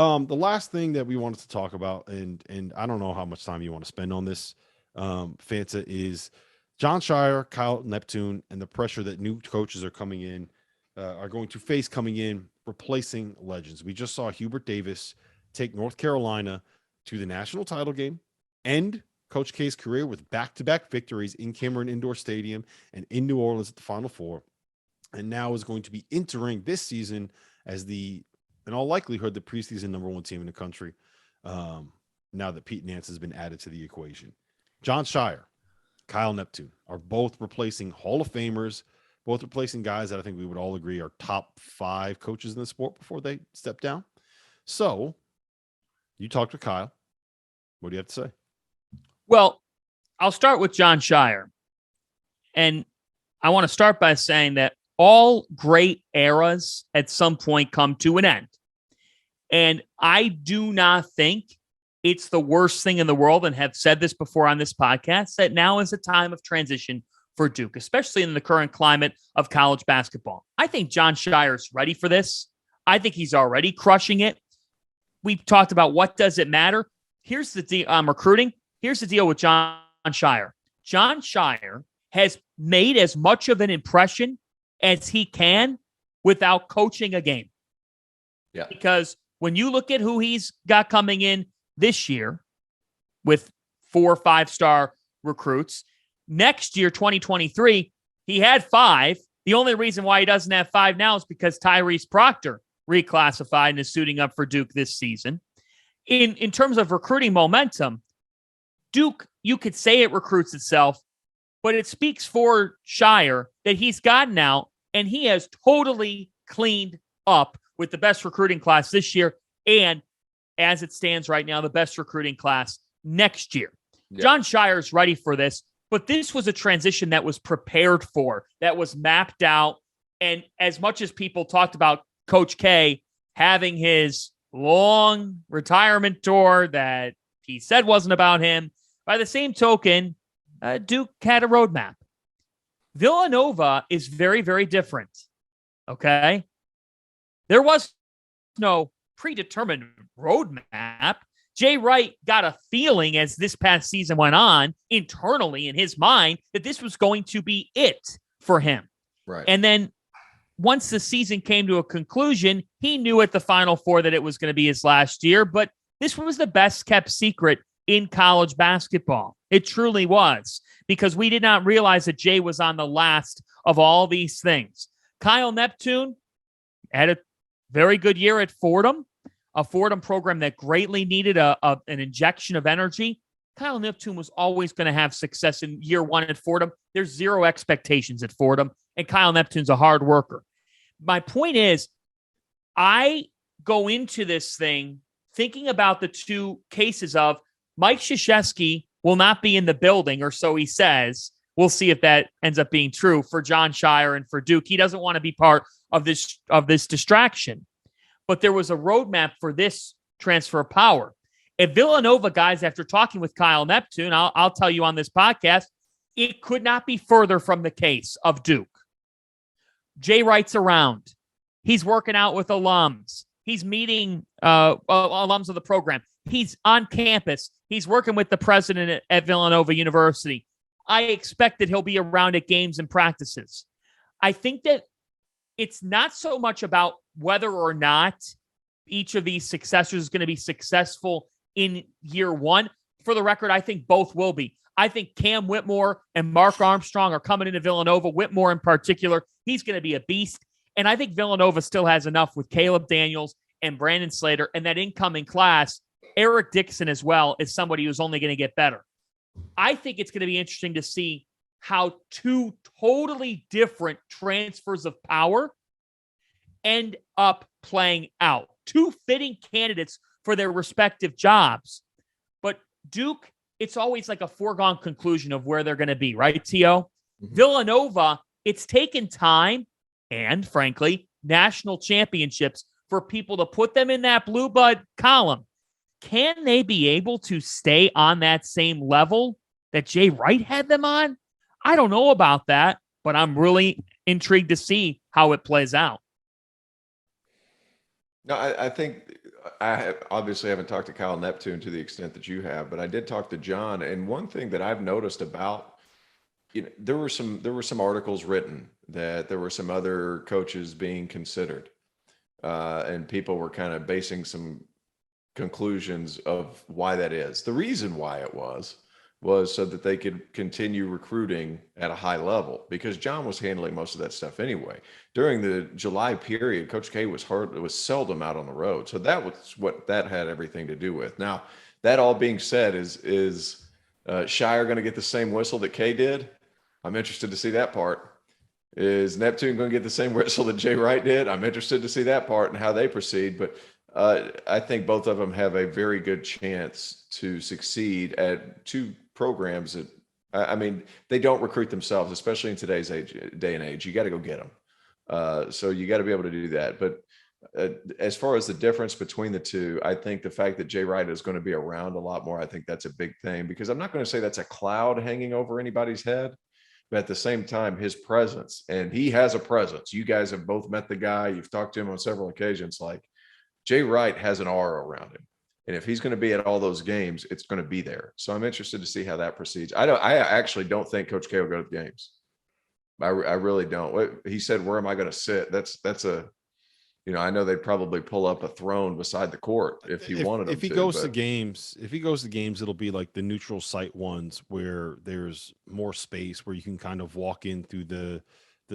The last thing that we wanted to talk about, and I don't know how much time you want to spend on this, Fanta, is Jon Scheyer, Kyle Neptune, and the pressure that new coaches are coming in, are going to face coming in, replacing legends. We just saw Hubert Davis take North Carolina to the national title game, end Coach K's career with back-to-back victories in Cameron Indoor Stadium and in New Orleans at the Final Four, and now is going to be entering this season as in all likelihood, the preseason number one team in the country. Now that Pete Nance has been added to the equation, Jon Scheyer, Kyle Neptune are both replacing Hall of Famers, both replacing guys that I think we would all agree are top 5 coaches in the sport before they step down. So you talked to Kyle. What do you have to say? Well, I'll start with Jon Scheyer. And I want to start by saying that all great eras at some point come to an end. And I do not think it's the worst thing in the world, and have said this before on this podcast, that now is a time of transition for Duke, especially in the current climate of college basketball. I think Jon Scheyer is ready for this. I think he's already crushing it. We've talked about what does it matter. Here's the deal. Recruiting. Here's the deal with Jon Scheyer. Jon Scheyer has made as much of an impression as he can without coaching a game. Yeah. Because when you look at who he's got coming in this year with 4 or 5-star recruits, next year, 2023, he had 5. The only reason why he doesn't have 5 now is because Tyrese Proctor reclassified and is suiting up for Duke this season. In terms of recruiting momentum, Duke, you could say it recruits itself, but it speaks for Scheyer that he's gotten out and he has totally cleaned up with the best recruiting class this year and, as it stands right now, the best recruiting class next year. Yeah. Jon Scheyer's ready for this, but this was a transition that was prepared for, that was mapped out. And as much as people talked about Coach K having his long retirement tour that he said wasn't about him, by the same token, Duke had a roadmap. Villanova is very, very different. Okay? There was no predetermined roadmap. Jay Wright got a feeling as this past season went on internally in his mind that this was going to be it for him. Right. And then once the season came to a conclusion, he knew at the Final Four that it was going to be his last year, but this was the best kept secret in college basketball. It truly was, because we did not realize that Jay was on the last of all these things. Kyle Neptune had a very good year at Fordham, a Fordham program that greatly needed an injection of energy. Kyle Neptune was always going to have success in year 1 at Fordham. There's zero expectations at Fordham, and Kyle Neptune's a hard worker. My point is, I go into this thing thinking about the two cases of Mike Krzyzewski will not be in the building, or so he says. We'll see if that ends up being true for Jon Scheyer and for Duke. He doesn't want to be part of this distraction. But there was a roadmap for this transfer of power. At Villanova, guys, after talking with Kyle Neptune, I'll tell you on this podcast, it could not be further from the case of Duke. Jay Wright's around. He's working out with alums. He's meeting alums of the program. He's on campus. He's working with the president at Villanova University. I expect that he'll be around at games and practices. I think that it's not so much about whether or not each of these successors is going to be successful in year 1. For the record, I think both will be. I think Cam Whitmore and Mark Armstrong are coming into Villanova. Whitmore in particular, he's going to be a beast. And I think Villanova still has enough with Caleb Daniels and Brandon Slater, and that incoming class, Eric Dixon as well, is somebody who's only going to get better. I think it's going to be interesting to see how 2 totally different transfers of power end up playing out. 2 fitting candidates for their respective jobs. But Duke, it's always like a foregone conclusion of where they're going to be, right, T.O.? Mm-hmm. Villanova, it's taken time and, frankly, national championships for people to put them in that blue blood column. Can they be able to stay on that same level that Jay Wright had them on? I don't know about that, but I'm really intrigued to see how it plays out. No, I think Obviously haven't talked to Kyle Neptune to the extent that you have, but I did talk to Jon. And one thing that I've noticed about, there were some articles written that there were some other coaches being considered, and people were kind of basing some conclusions of why that is. The reason why it was so that they could continue recruiting at a high level, because Jon was handling most of that stuff anyway. During the July period, Coach K was seldom out on the road. So that was what that had everything to do with. Now, that all being said, is Scheyer going to get the same whistle that K did? I'm interested to see that part. Is Neptune going to get the same whistle that Jay Wright did? I'm interested to see that part and how they proceed. But I think both of them have a very good chance to succeed at two programs that, I mean, they don't recruit themselves, especially in today's day and age. You got to go get them. So you got to be able to do that. But as far as the difference between the two, I think the fact that Jay Wright is going to be around a lot more, I think that's a big thing, because I'm not going to say that's a cloud hanging over anybody's head. But at the same time, his presence, and he has a presence. You guys have both met the guy. You've talked to him on several occasions. Like, Jay Wright has an aura around him. And if he's going to be at all those games, it's going to be there. So I'm interested to see how that proceeds. I actually don't think Coach K will go to the games. I really don't. He said, "Where am I going to sit?" That's a, I know they'd probably pull up a throne beside the court if he wanted him if he to, goes but to games, if he goes to games, it'll be like the neutral site ones where there's more space, where you can kind of walk in through the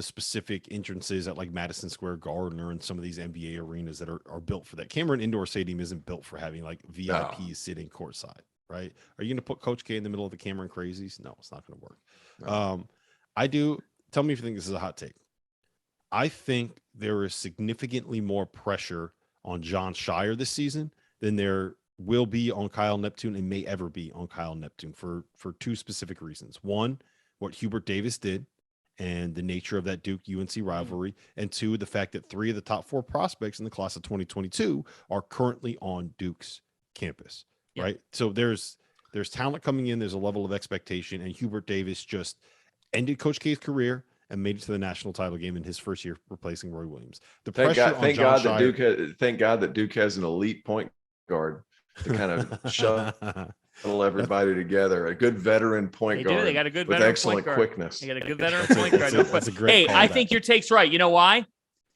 specific entrances at like Madison Square Garden or in some of these NBA arenas that are built for that. Cameron Indoor Stadium isn't built for having like VIPs sitting courtside, right? Are you going to put Coach K in the middle of the Cameron Crazies? No, it's not going to work. No. Tell me if you think this is a hot take. I think there is significantly more pressure on Jon Scheyer this season than there will be on Kyle Neptune and may ever be on Kyle Neptune for two specific reasons. One, what Hubert Davis did and the nature of that Duke UNC rivalry. And two, the fact that 3 of the top 4 prospects in the class of 2022 are currently on Duke's campus, right? So there's talent coming in. There's a level of expectation, and Hubert Davis just ended Coach K's career and made it to the national title game in his first year, replacing Roy Williams. Thank God that Duke has an elite point guard to kind of shuttle everybody together. A good veteran point guard. They got a good with veteran excellent point guard. quickness. They got a good veteran point guard. That's a great I think your take's right. You know why?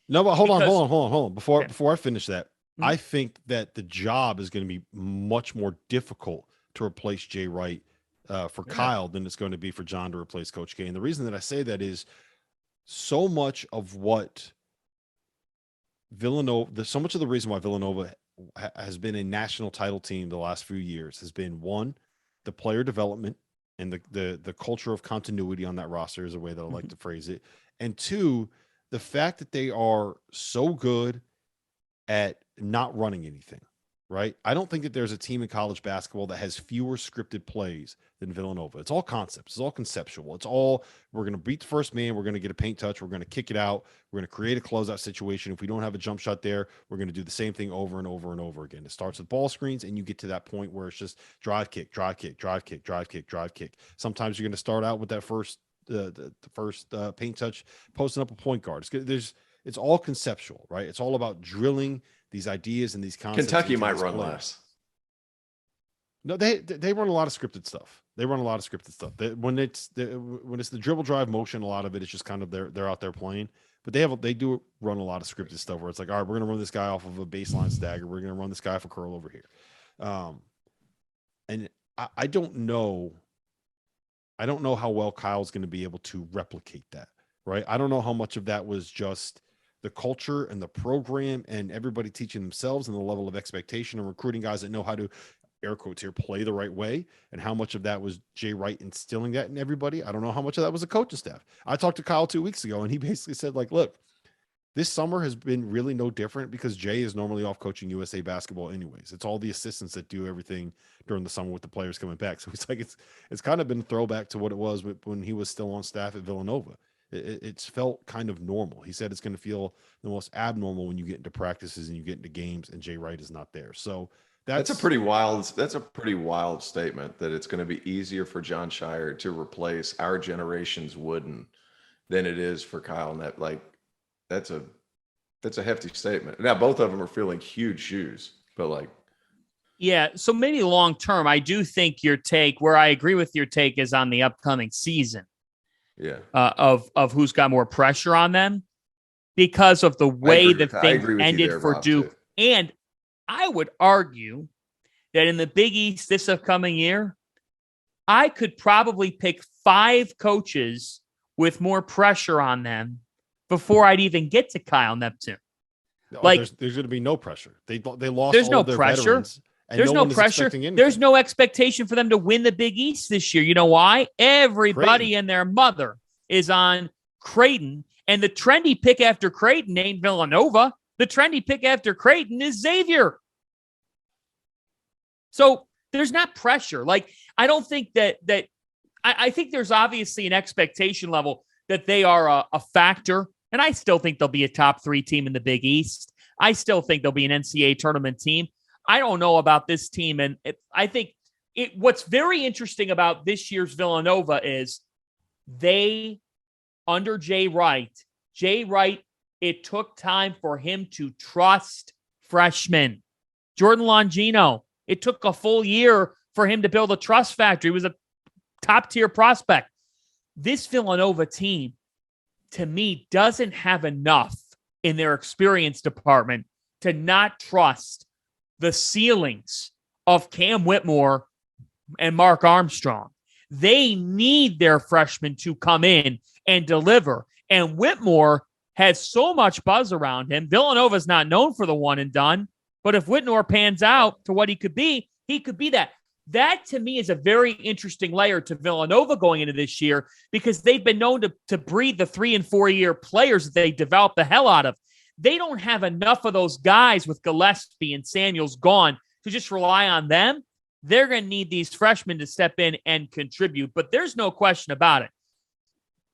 No, but hold on. Before I finish that, I think that the job is going to be much more difficult to replace Jay Wright for Kyle than it's going to be for Jon to replace Coach K. And the reason that I say that is so much of what Villanova, so much of the reason why Villanova has been a national title team the last few years has been, one, the player development and the culture of continuity on that roster is a way that I like to phrase it. And two, the fact that they are so good at not running anything, right? I don't think that there's a team in college basketball that has fewer scripted plays than Villanova. It's all concepts. It's all conceptual. It's all, we're going to beat the first man. We're going to get a paint touch. We're going to kick it out. We're going to create a closeout situation. If we don't have a jump shot there, we're going to do the same thing over and over and over again. It starts with ball screens, and you get to that point where it's just drive, kick, drive, kick, drive, kick, drive, kick, drive, kick. Sometimes you're going to start out with that first paint touch, posting up a point guard. It's all conceptual, right? It's all about drilling these ideas and these concepts. Kentucky might run less. No, they run a lot of scripted stuff. When it's the dribble drive motion, a lot of it is just kind of they're out there playing. But they do run a lot of scripted stuff where it's like, all right, we're going to run this guy off of a baseline stagger. We're going to run this guy off a curl over here. And I don't know how well Kyle's going to be able to replicate that, right? I don't know how much of that was just the culture and the program and everybody teaching themselves and the level of expectation and recruiting guys that know how to, air quotes here, play the right way, and how much of that was Jay Wright instilling that in everybody. I don't know how much of that was the coaching staff. I talked to Kyle 2 weeks ago, and he basically said, like, look, this summer has been really no different because Jay is normally off coaching USA basketball anyways. It's all the assistants that do everything during the summer with the players coming back. So it's like it's kind of been a throwback to what it was when he was still on staff at Villanova. It's felt kind of normal. He said it's going to feel the most abnormal when you get into practices and you get into games and Jay Wright is not there. So that's a pretty wild statement that it's going to be easier for Jon Scheyer to replace our generation's Wooden than it is for Kyle That's a hefty statement. Now, both of them are filling huge shoes. but Yeah, so maybe long term, I do think your take, where I agree with your take, is on the upcoming season. yeah. Of who's got more pressure on them because of the way the I things agree with you ended there, for Rob, Duke. too. And I would argue that in the Big East this upcoming year, I could probably pick 5 coaches with more pressure on them before I'd even get to Kyle Neptune. There's going to be no pressure. They lost there's all no of their pressure. veterans. And There's no one is pressure. expecting anything. There's no expectation for them to win the Big East this year. You know why? Everybody and their mother is on Creighton, and the trendy pick after Creighton ain't Villanova. The trendy pick after Creighton is Xavier. So there's not pressure. I don't think that I think there's obviously an expectation level that they are a factor, and I still think they'll be a top 3 team in the Big East. I still think they'll be an NCAA tournament team. I don't know about this team, and I think what's very interesting about this year's Villanova is they, under Jay Wright, it took time for him to trust freshmen. Jordan Longino, it took a full year for him to build a trust factor. He was a top-tier prospect. This Villanova team, to me, doesn't have enough in their experience department to not trust the ceilings of Cam Whitmore and Mark Armstrong. They need their freshmen to come in and deliver. And Whitmore has so much buzz around him. Villanova's not known for the one and done, but if Whitmore pans out to what he could be that. That, to me, is a very interesting layer to Villanova going into this year because they've been known to breed the 3- and 4-year players that they develop the hell out of. They don't have enough of those guys with Gillespie and Samuels gone to just rely on them. They're going to need these freshmen to step in and contribute, but there's no question about it.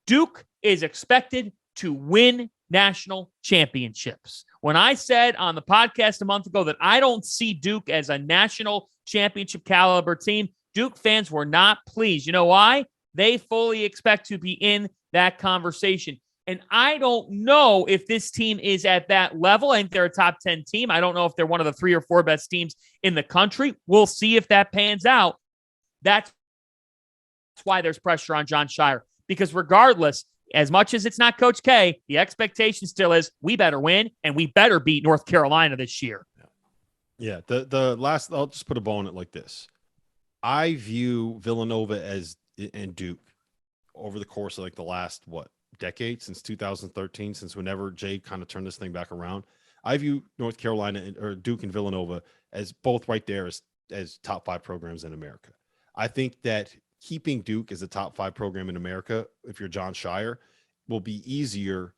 Duke is expected to win national championships. When I said on the podcast a month ago that I don't see Duke as a national championship caliber team, Duke fans were not pleased. You know why? They fully expect to be in that conversation. And I don't know if this team is at that level. I think they're a top 10 team. I don't know if they're one of the 3 or 4 best teams in the country. We'll see if that pans out. That's why there's pressure on Jon Scheyer. Because regardless, as much as it's not Coach K, the expectation still is we better win and we better beat North Carolina this year. Yeah. The last, I'll just put a bow on it like this. I view Villanova and Duke over the course of the last, decade, since 2013, since whenever Jay kind of turned this thing back around. I view North Carolina or Duke and Villanova as both right there as top 5 programs in America. I think that keeping Duke as a top 5 program in America, if you're Jon Scheyer, will be easier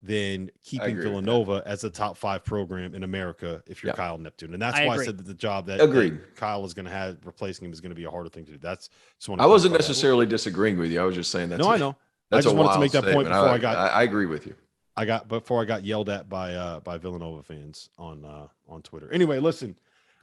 than keeping Villanova as a top 5 program in America if you're Kyle Neptune. And that's why I said that the job that Kyle is going to have replacing him is going to be a harder thing to do. That's just I wasn't necessarily disagreeing with you. I was just saying that. No, I know. That's I just wanted to make that statement. point before I agree with you. Before I got yelled at by Villanova fans on Twitter. Anyway, listen,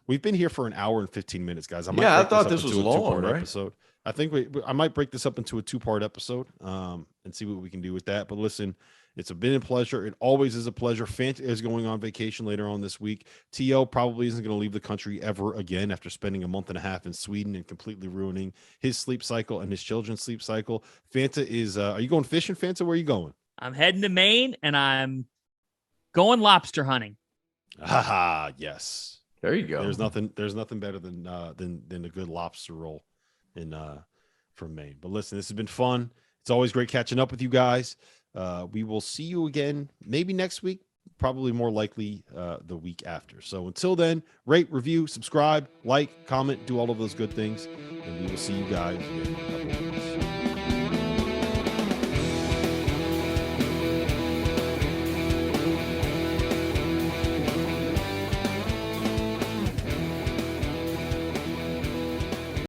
we've been here for an hour and 15 minutes, guys. I thought this was long, right? Episode. I think I might break this up into a 2-part episode and see what we can do with that. But listen, it's been a pleasure. It always is a pleasure. Fant is going on vacation later on this week. T.O. probably isn't going to leave the country ever again after spending a month and a half in Sweden and completely ruining his sleep cycle and his children's sleep cycle. Fanta is, are you going fishing, Fanta? Where are you going? I'm heading to Maine and I'm going lobster hunting. Haha, yes. There you go. There's nothing better than a good lobster roll from Maine. But listen, this has been fun. It's always great catching up with you guys. We will see you again maybe next week, probably more likely the week after. So until then, rate, review, subscribe, like, comment, do all of those good things, and we will see you guys again.